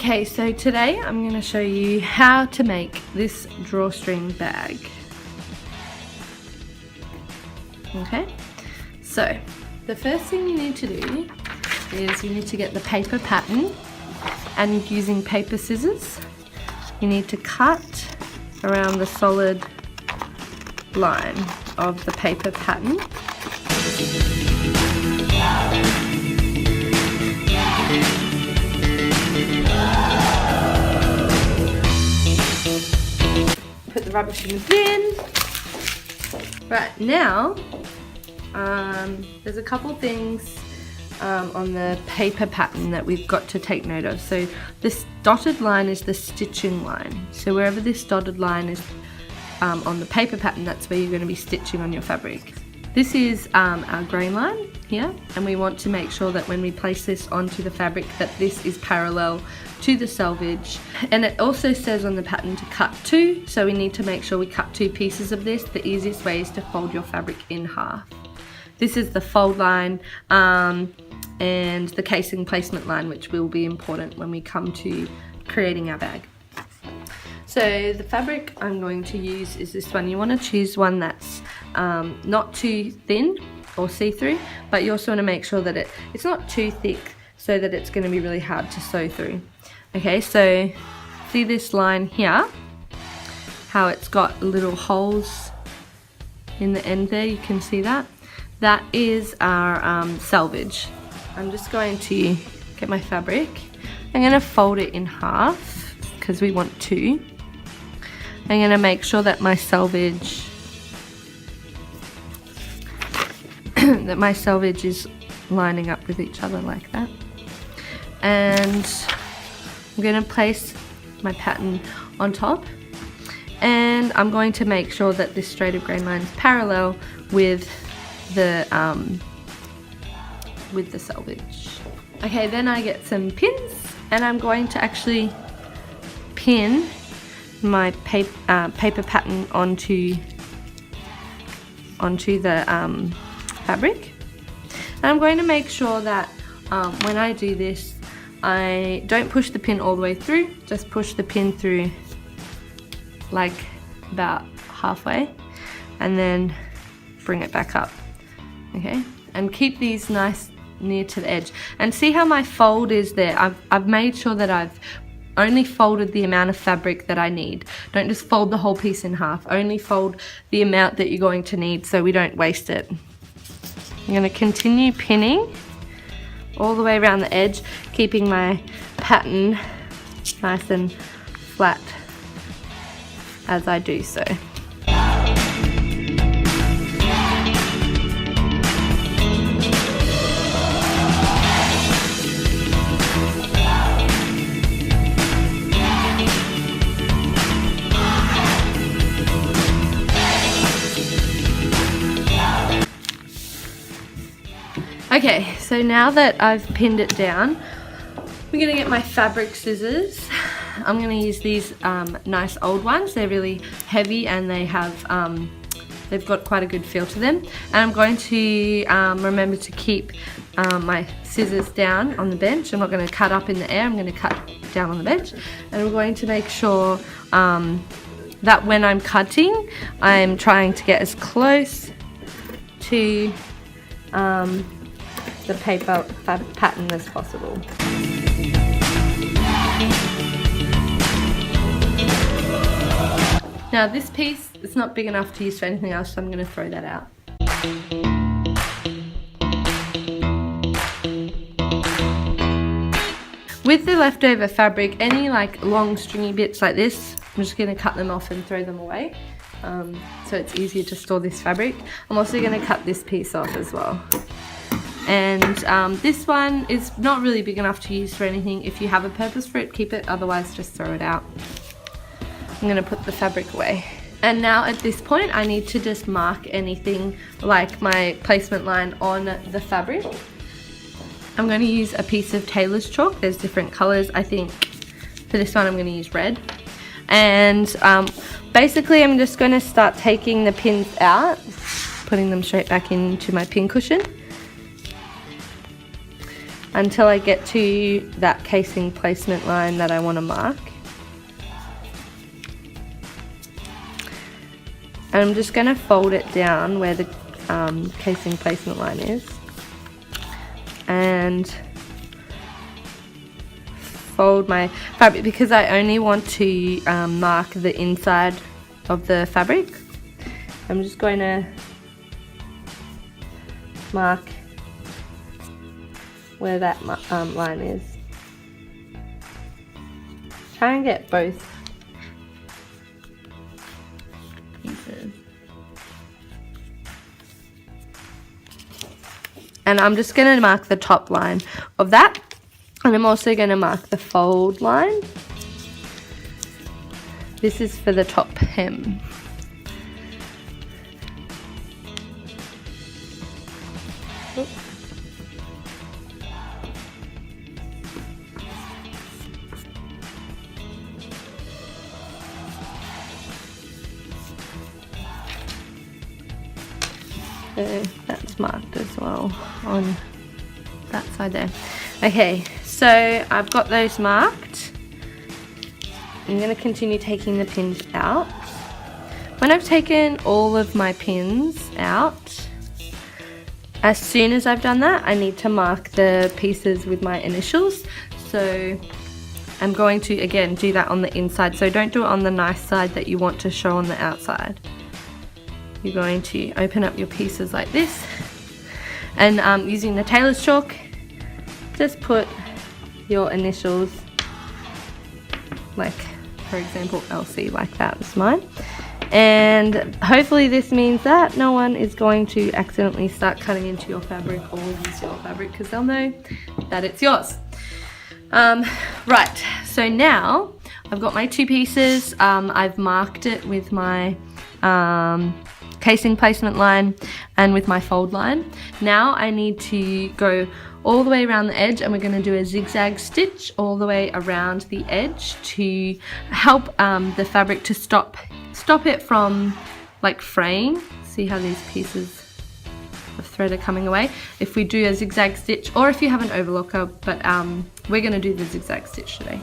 Okay, so today I'm going to show you how to make this drawstring bag. Okay, so the first thing you need to do is you need to get the paper pattern, and using paper scissors you need to cut around the solid line of the paper pattern. Put the rubbish in the bin. Right, now there's a couple things on the paper pattern that we've got to take note of. So this dotted line is the stitching line. So wherever this dotted line is on the paper pattern, that's where you're going to be stitching on your fabric. This is our grain line here, and we want to make sure that when we place this onto the fabric that this is parallel to the selvage. And it also says on the pattern to cut two, so we need to make sure we cut two pieces of this. The easiest way is to fold your fabric in half. This is the fold line and the casing placement line, which will be important when we come to creating our bag. So the fabric I'm going to use is this one. You want to choose one that's not too thin or see-through, but you also want to make sure that it's not too thick so that it's going to be really hard to sew through. Okay, so see this line here, how it's got little holes in the end there, you can see that? That is our selvage. I'm just going to get my fabric. I'm going to fold it in half because we want two. I'm going to make sure that my selvage is lining up with each other like that. And I'm going to place my pattern on top, and I'm going to make sure that this straight of grain line is parallel with the selvage. Okay, then I get some pins, and I'm going to actually pin my paper pattern onto the fabric. And I'm going to make sure that when I do this, I don't push the pin all the way through, just push the pin through like about halfway and then bring it back up. Okay, and keep these nice near to the edge. And see how my fold is there? I've made sure that I've only folded the amount of fabric that I need. Don't just fold the whole piece in half. Only fold the amount that you're going to need so we don't waste it. I'm going to continue pinning all the way around the edge, keeping my pattern nice and flat as I do so. Okay, so now that I've pinned it down, we're going to get my fabric scissors. I'm going to use these nice old ones. They're really heavy and they have they've got quite a good feel to them. And I'm going to remember to keep my scissors down on the bench. I'm not going to cut up in the air, I'm going to cut down on the bench. And I'm going to make sure that when I'm cutting, I'm trying to get as close to the paper pattern as possible. Now this piece, it's not big enough to use for anything else, so I'm going to throw that out. With the leftover fabric, any like long stringy bits like this, I'm just going to cut them off and throw them away. So it's easier to store this fabric. I'm also going to cut this piece off as well. And this one is not really big enough to use for anything. If you have a purpose for it, keep it, otherwise just throw it out. I'm going to put the fabric away. And now at this point I need to just mark anything like my placement line on the fabric. I'm going to use a piece of Tailors Chalk. There's different colours. I think for this one I'm going to use red. And basically I'm just going to start taking the pins out, putting them straight back into my pin cushion. until I get to that casing placement line that I want to mark. And I'm just going to fold it down where the casing placement line is, and fold my fabric because I only want to mark the inside of the fabric. I'm just going to mark where that line is. Try and get both pieces. And I'm just going to mark the top line of that, and I'm also going to mark the fold line. This is for the top hem. So that's marked as well on that side there. Okay, so I've got those marked. I'm going to continue taking the pins out. When I've taken all of my pins out, as soon as I've done that, I need to mark the pieces with my initials. So I'm going to again do that on the inside, so don't do it on the nice side that you want to show on the outside. You're going to open up your pieces like this, and using the Tailors Chalk, just put your initials, like for example LC, like that is mine. And hopefully this means that no one is going to accidentally start cutting into your fabric or use your fabric, because they'll know that it's yours. Right, so now I've got my two pieces. I've marked it with my casing placement line and with my fold line. Now I need to go all the way around the edge, and we're going to do a zigzag stitch all the way around the edge to help the fabric to stop it from like fraying. See how these pieces of thread are coming away if we do a zigzag stitch, or if you have an overlocker, but we're going to do the zigzag stitch today.